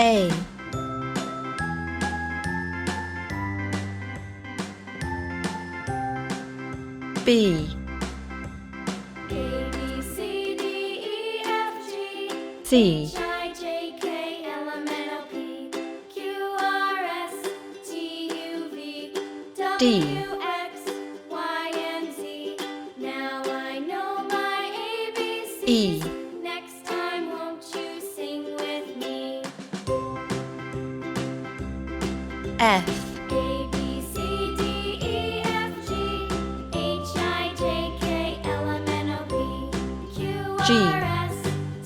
A, B, C, D, E, Next time, won't you sing with me? F, A, B, C, D, E, F, G, H, I, J, K, L, M, N, O, P, Q, G, R, S,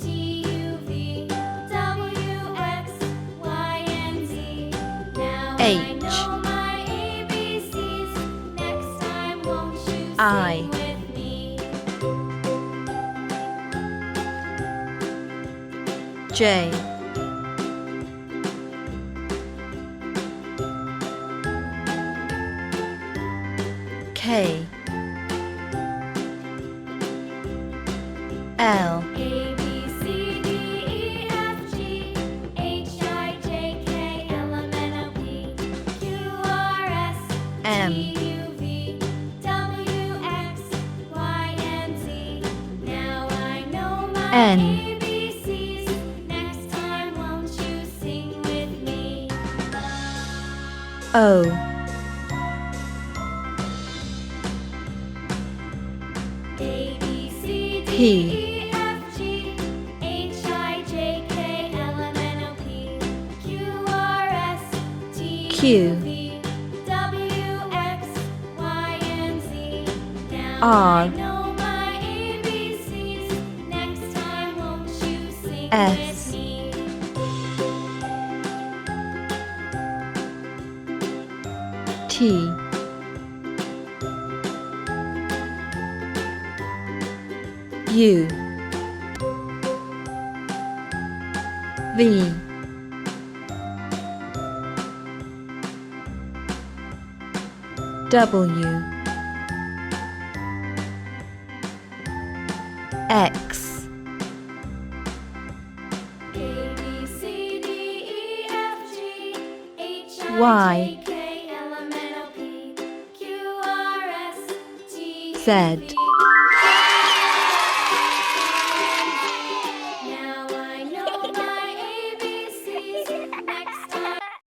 T, U, V, W, X, Y, and Z. Now I H, know my ABCs. Next time, won't you I, sing with me? J, K, L, A, B, C, D, E, F, G, H, I, J, K, L, M, N, O, P, Q, R, S, M, T, U, V, W, X, Y, and Z. Now I know my N, ABCs. Next time, won't you sing with me? O, A, B, C, D, P, E, F, G, H, I, J, K, L, M, N, O, P, Q, R, S, T, Q, U, V, W, X, Y, and Z. Now R, I know my ABCs. Next time, won't you sing S, with me? T, U, V, W, X, A, B, C, D, E, F, G, H, Y, I, J, K, L, M, N, O, P, Q, R, S, T, U, Z. V,